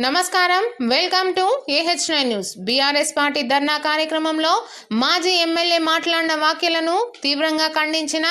నమస్కారం, welcome to AH9 news. BRS party ధర్నా కార్యక్రమంలో మాజీ ఎమ్మెల్యే మాట్లాడిన వ్యాఖ్యలను తీవ్రంగా ఖండించిన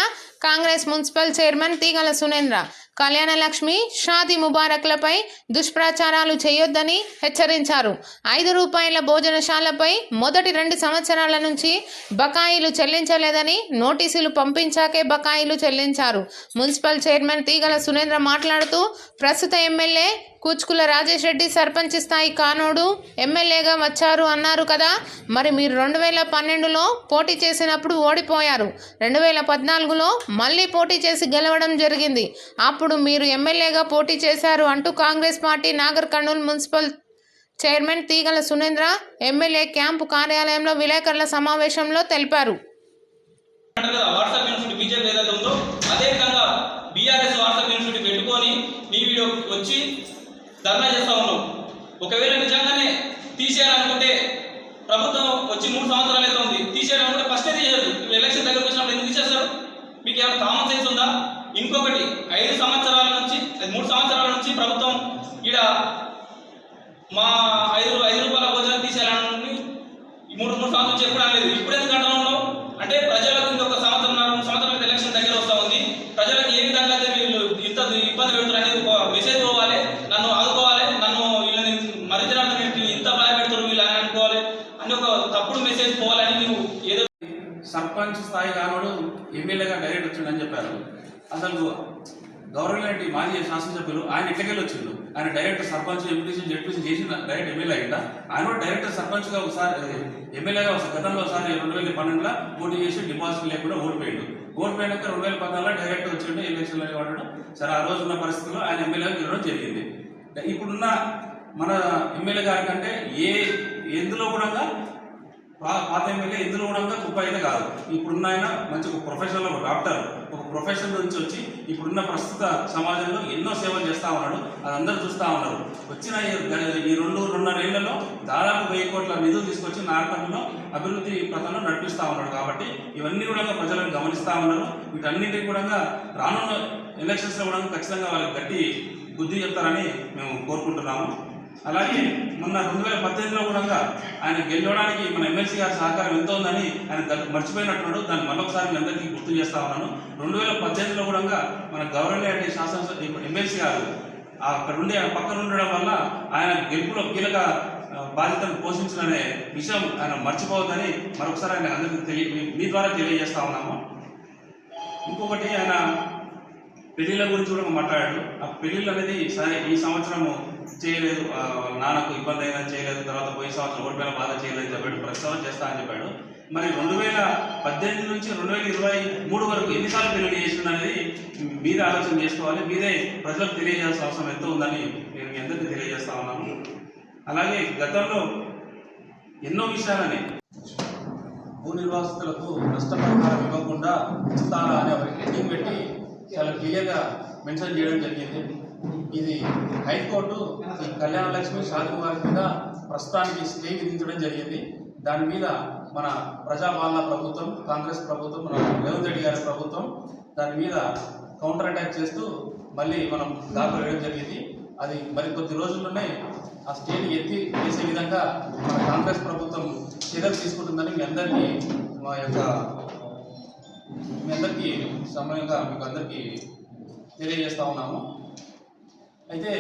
కాంగ్రెస్ మున్సిపల్ చైర్మన్ తీగల సునేంద్ర కళ్యాణ లక్ష్మి షాదీ ముబారక్లపై దుష్ప్రచారాలు చేయొద్దని హెచ్చరించారు. 5 రూపాయల భోజనశాలపై మొదటి 2 సంవత్సరాల నుంచి బకాయిలు చెల్లించలేదని నోటీసులు పంపించాకే బకాయిలు చెల్లించారు. మున్సిపల్ చైర్మన్ తీగల సునేంద్ర మాట్లాడుతూ ప్రస్తుత ఎమ్మెల్యే కూచుకుల రాజేష్ రెడ్డి సర్పంచ్ స్థాయి కానోడు ఎమ్మెల్యేగా వచ్చారు అన్నారు కదా, మరి మీరు 2012లో పోటీ చేసినప్పుడు ఓడిపోయారు. 2014లో మళ్ళీ పోటీ చేసి గెలవడం జరిగింది. అప్పుడు మీరు ఎమ్మెల్యేగా పోటీ చేశారు అంటూ Congress party Nagar Kurnool municipal chairman తీగల సునేంద్ర ఎమ్మెల్యే క్యాంపు కార్యాలయంలో విలేకరుల సమావేశంలో తెలిపారు. ధర్నా చేస్తా ఉన్నాం. ఒకవేళ నిజంగానే తీసేయాలనుకుంటే ప్రభుత్వం వచ్చి 3 సంవత్సరాలు అయితే ఉంది, తీసేయాలనుకుంటే ఫస్టే తీసేయదు. ఎలక్షన్ దగ్గరకు వచ్చినప్పుడు ఎందుకు తీసేస్తారు? మీకు ఏమైనా కామన్ సెన్స్ ఉందా? ఇంకొకటి 3 సంవత్సరాల నుంచి ప్రభుత్వం ఈడ మా 5 రూపాయల భోజనం తీసేయాలని 3 సంవత్సరాల నుంచి ఎప్పుడు అనలేదు. ఇప్పుడు ఎందుకు అంటూ ఉన్నావు అంటే ప్రజలకు ఇంకొక సంవత్సరాల ఎలక్షన్ దగ్గర వస్తూ ఉంది. ప్రజలకు ఏ విధంగా వీళ్ళు ఇంత ఇబ్బంది పెడుతున్నారు అనేది ఒక మెసేజ్ పోవాలి. నన్ను ఆదుకోవాలి, నన్ను వీళ్ళని మరింత ఇంత భయపెడుతున్నారు వీళ్ళు అని అనుకోవాలి అని ఒక తప్పుడు మెసేజ్ పోవాలని నువ్వు ఏదో సర్పంచ్ స్థాయి కానోడు ఎమ్మెల్యేగా డైరెక్ట్ వచ్చిండని చెప్పారు. అసలు గవర్నమెంట్ మాజీ శాసనసభ్యులు ఆయన ఎట్లకెళ్ళి వచ్చిండు? ఆయన డైరెక్ట్ సర్పంచ్ ఎంపీసీ జెడ్పీసీ చేసిన డైరెక్ట్ ఎమ్మెల్యే అయిందా? ఆయన కూడా డైరెక్ట్ సర్పంచ్గా ఒకసారి ఎమ్మెల్యేగా గతంలో ఒకసారి 2012లో పోటీ చేసి డిపాజిట్ లేకుండా ఓడిపోయాడు. ఓడిపోయినాక 2014లో డైరెక్ట్ వచ్చిండు ఎలక్షన్లో వాడడం. సరే, ఆ రోజు ఉన్న పరిస్థితుల్లో ఆయన ఎమ్మెల్యేగా గెలవడం జరిగింది. ఇప్పుడున్న మన ఎమ్మెల్యే గారి కంటే ఎందులో కూడా పాత ఎమ్మెల్యే ఎందులో కూడా గొప్ప అయితే కాదు. ఇప్పుడున్న ఆయన మంచి ఒక ప్రొఫెషనల్, ఒక డాక్టర్, ఒక ప్రొఫెషన్ నుంచి వచ్చి ఇప్పుడున్న ప్రస్తుత సమాజంలో ఎన్నో సేవలు చేస్తూ ఉన్నాడు. అది అందరూ చూస్తూ ఉన్నారు. వచ్చిన ఈ 2.5 ఏళ్లలో దాదాపు 1000 కోట్ల నిధులు తీసుకొచ్చి నార్కర్లో అభివృద్ధి పథంలో నడిపిస్తూ ఉన్నాడు. కాబట్టి ఇవన్నీ కూడా ప్రజలను గమనిస్తూ ఉన్నారు. వీటన్నిటికీ కూడా రానున్న ఎలక్షన్స్లో కూడా ఖచ్చితంగా వాళ్ళకి గట్టి బుద్ధి చెప్తారని మేము కోరుకుంటున్నాము. అలాగే మొన్న 2018లో కూడా ఆయన గెలవడానికి మన ఎమ్మెల్సీ గారి సహకారం ఎంతో ఉందని ఆయన మర్చిపోయినట్టున్నాడు. దాన్ని మరొకసారి మీ అందరికీ గుర్తు చేస్తా ఉన్నాను. 2018లో కూడా మన గవర్నమెంట్ శాసనసభ ఎమ్మెల్సీ గారు అక్కడ ఉండి పక్కన ఉండడం వల్ల ఆయన గెలుపులో కీలక బాధ్యతను పోషించాలనే విషయం ఆయన మర్చిపోవద్దని మరొకసారి ఆయన అందరికీ మీ ద్వారా తెలియజేస్తా ఉన్నాము. ఇంకొకటి, ఆయన పెళ్లిళ్ళ గురించి కూడా మాట్లాడాడు. ఆ పెళ్లిళ్ళు అనేది సరే ఈ సంవత్సరము చేయలేదు, నాన్నకు ఇబ్బంది అయినా చేయలేదు, తర్వాత పోయిన సంవత్సరం ఓడిపోయిన బాధ చేయలేదు చెప్పాడు, ప్రతి సంవత్సరం చేస్తా అని చెప్పాడు. మరి 2018 నుంచి 2023 వరకు ఎన్నిసార్లు పెళ్లి చేసింది అనేది మీరే ఆలోచన చేసుకోవాలి. మీరే ప్రజలకు తెలియజేయాల్సిన అవసరం ఎంతో ఉందని నేను మీ అందరికీ తెలియజేస్తా ఉన్నాను. అలాగే గతంలో ఎన్నో విషయాలని భూ నిర్వాసితులకు నష్టపరిహారం ఇవ్వకుండా ఇస్తారా అని ఒక హెడ్డింగ్ పెట్టి చాలా క్లియర్గా మెన్షన్ చేయడం జరిగింది. ఇది హైకోర్టు ఈ కళ్యాణ లక్ష్మి షాదీ ముబారక్ మీద ప్రస్తుతానికి స్టే విధించడం జరిగింది. దాని మీద మన ప్రజాపాలన ప్రభుత్వం, కాంగ్రెస్ ప్రభుత్వం, మన రేవంత్ రెడ్డి గారి ప్రభుత్వం దాని మీద కౌంటర్ అటాక్ చేస్తూ మళ్ళీ మనం దాఖలు వేయడం జరిగింది. అది మరి కొద్ది రోజుల్లోనే ఆ స్టేని ఎత్తి వేసే విధంగా మన కాంగ్రెస్ ప్రభుత్వం చర్యలు తీసుకుంటుందని మీ అందరికీ సమయంగా మీకు అందరికీ తెలియజేస్తూ ఉన్నాము. అయితే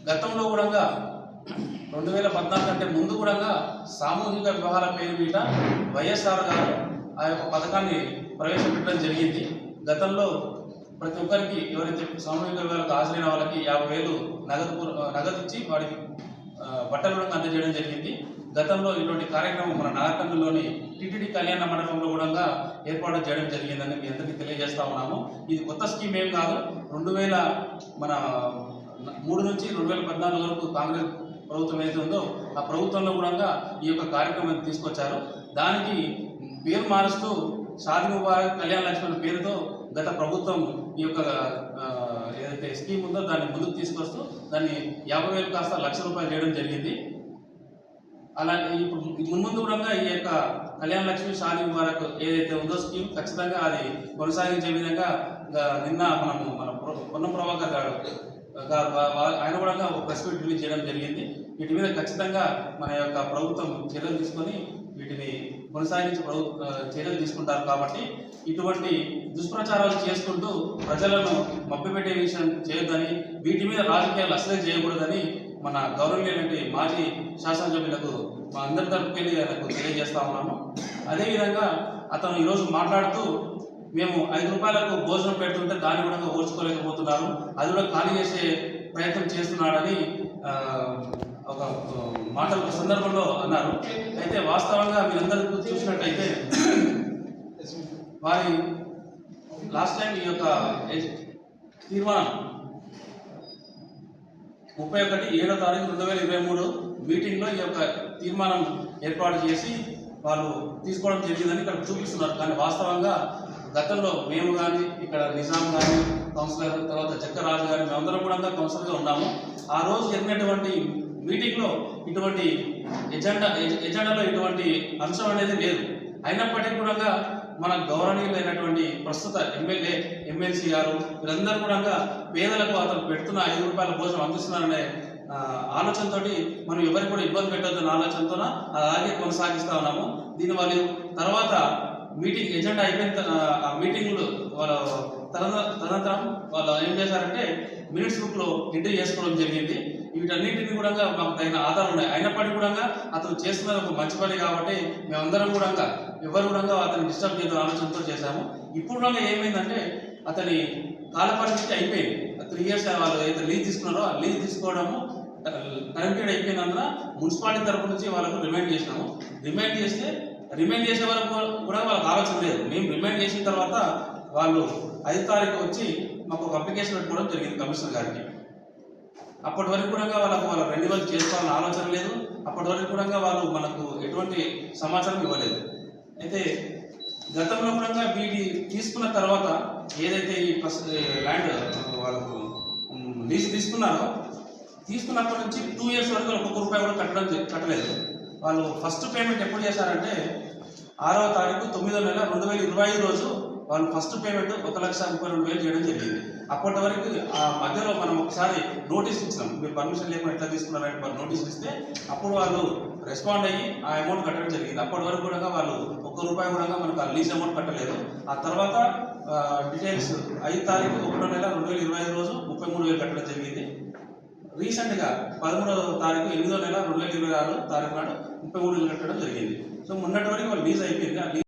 గతంలో కూడా 2014 కంటే ముందు కూడా సామూహిక వివాహాల పేరు మీద వైఎస్ఆర్ గారు ఆ యొక్క పథకాన్ని ప్రవేశపెట్టడం జరిగింది. గతంలో ప్రతి ఒక్కరికి ఎవరైతే సామూహిక వివాహాలకు హాజరైన వాళ్ళకి 50,000 నగదు ఇచ్చి వాడికి బట్టలు కూడా అందజేయడం జరిగింది. గతంలో ఇటువంటి కార్యక్రమం మన నాగర్కర్నూలులోని టీటీడీ కళ్యాణ మండపంలో కూడా ఏర్పాటు చేయడం జరిగిందని మీ అందరికీ తెలియజేస్తా ఉన్నాము. ఇది కొత్త స్కీమ్ ఏం కాదు. 2003 నుంచి 2014 వరకు కాంగ్రెస్ ప్రభుత్వం ఏదైతే ఉందో ఆ ప్రభుత్వంలో కూడా ఈ యొక్క కార్యక్రమాన్ని తీసుకొచ్చారు. దానికి పేరు మారుస్తూ షాదీ ముబారక్ కళ్యాణ లక్ష్మి పేరుతో గత ప్రభుత్వం ఈ యొక్క ఏదైతే స్కీమ్ ఉందో దాన్ని ముందుకు తీసుకొస్తూ దాన్ని 50,000 కాస్త 1,00,000 రూపాయలు చేయడం జరిగింది. అలాగే ఇప్పుడు మున్ముందు కూడా ఈ యొక్క కళ్యాణ లక్ష్మి షాదీ ముబారక్ ఏదైతే ఉందో స్కీమ్ ఖచ్చితంగా అది కొనసాగించే విధంగా నిన్న మన పొన్నం ప్రభాకర్ గారు ఆయన కూడా ఒక ప్రెస్ మీట్ రిలీజ్ చేయడం జరిగింది. వీటి మీద ఖచ్చితంగా మన యొక్క ప్రభుత్వం చర్యలు తీసుకొని వీటిని కొనసాగించి చర్యలు తీసుకుంటారు. కాబట్టి ఇటువంటి దుష్ప్రచారాలు చేసుకుంటూ ప్రజలను మభ్యపెట్టే విషయం చేయొద్దని, వీటి మీద రాజకీయాలు అసలే చేయకూడదని మన గౌరవనీయులైన మాజీ శాసనసభ్యులకు మా అందరి తరపుకెళ్ళి ఆయనకు తెలియజేస్తా ఉన్నాము. అదేవిధంగా అతను ఈరోజు మాట్లాడుతూ మేము 5 రూపాయలకు భోజనం పెడుతుంటే దాన్ని కూడా ఓర్చుకోలేకపోతున్నారు, అది కూడా ఖాళీ చేసే ప్రయత్నం చేస్తున్నాడని ఒక మాటల సందర్భంలో అన్నారు. అయితే వాస్తవంగా మీరందరూ చూసినట్టయితే వారి లాస్ట్ టైం ఈ యొక్క తీర్మానం 31/7/2023 మీటింగ్లో ఈ యొక్క తీర్మానం ఏర్పాటు చేసి వాళ్ళు తీసుకోవడం జరిగిందని ఇక్కడ చూపిస్తున్నారు. కానీ వాస్తవంగా గతంలో మేము కానీ ఇక్కడ నిజాం కానీ కౌన్సిలర్, తర్వాత చక్కరాజు గారి మేమందరం కూడా కౌన్సిలర్గా ఉన్నాము. ఆ రోజు జరిగినటువంటి మీటింగ్లో ఇటువంటి ఎజెండాలో ఇటువంటి అంశం అనేది లేదు. అయినప్పటికీ కూడా మన గౌరవనీయులైనటువంటి ప్రస్తుత ఎమ్మెల్యే, ఎమ్మెల్సీ గారు వీరందరూ కూడా పేదలకు అతను పెడుతున్న 5 రూపాయల భోజనం అందిస్తున్నారనే ఆలోచనతో మనం ఎవరికి కూడా ఇబ్బంది పెట్టొద్దన్న ఆలోచనతో అలాగే కొనసాగిస్తా ఉన్నాము. దీని వాళ్ళు తర్వాత మీటింగ్ ఎజెండా అయిపోయిన ఆ మీటింగ్లు వాళ్ళ తదనంతరం వాళ్ళు ఏం చేశారంటే మినిట్స్ బుక్లో ఎంట్రీ చేసుకోవడం జరిగింది. వీటన్నింటినీ కూడా మాకు తగిన ఆధారాలు ఉన్నాయి. అయినప్పటికీ కూడా అతను చేస్తున్నది ఒక మంచి పని కాబట్టి మేమందరం కూడా ఎవరు కూడా అతను డిస్టర్బ్ చేయడం ఆలోచనతో చేశాము. ఇప్పుడు కూడా ఏమైందంటే అతని కాలపరిమితి అయిపోయింది. 3 years వాళ్ళు ఏదైతే లీజ్ తీసుకున్నారో ఆ లీజ్ తీసుకోవడము కరెక్టెడ్ అయిపోయినందున మున్సిపాలిటీ తరపు నుంచి వాళ్ళకు రిమైండ్ చేసినాము. రిమైండ్ చేసే వరకు కూడా వాళ్ళకి ఆలోచన లేదు. మేము రిమైండ్ చేసిన తర్వాత వాళ్ళు 5వ తారీఖు వచ్చి మాకు ఒక అప్లికేషన్ పెట్టుకోవడం జరిగింది కమిషనర్ గారికి. అప్పటి వరకు కూడా వాళ్ళ రెన్యువల్ చేసుకోవాలని ఆలోచన లేదు. అప్పటి వరకు కూడా వాళ్ళు మనకు ఎటువంటి సమాచారం ఇవ్వలేదు. అయితే గతంలో కూడా వీటి తీసుకున్న తర్వాత ఏదైతే ఈ ల్యాండ్ వాళ్ళకు లీజ్ తీసుకున్నప్పటి నుంచి 2 years వరకు ఒక్క రూపాయి కూడా కట్టలేదు. వాళ్ళు ఫస్ట్ పేమెంట్ ఎప్పుడు చేశారంటే 6వ తారీఖు 9వ నెల 2025 రోజు వాళ్ళు ఫస్ట్ పేమెంట్ 1,32,000 చేయడం జరిగింది. అప్పటి వరకు ఆ మధ్యలో మనం ఒకసారి నోటీస్ ఇచ్చినాం, మీరు పర్మిషన్ లేకుండా ఎట్లా తీసుకున్నారని నోటీస్ ఇస్తే అప్పుడు వాళ్ళు రెస్పాండ్ అయ్యి ఆ అమౌంట్ కట్టడం జరిగింది. అప్పటి వరకు కూడా వాళ్ళు ఒక్క రూపాయి కూడా మనకు ఆ లీజ్ అమౌంట్ కట్టలేదు. ఆ తర్వాత డీటెయిల్స్ 5వ తారీఖు 1వ నెల 2025 రోజు 33,000 కట్టడం జరిగింది. రీసెంట్గా 13వ తారీఖు 8వ నెల 2026 తారీఖు నాడు 33,000 కట్టడం జరిగింది. సో మొన్నటి వరకు వాళ్ళు లీజ్ అయిపోయింది.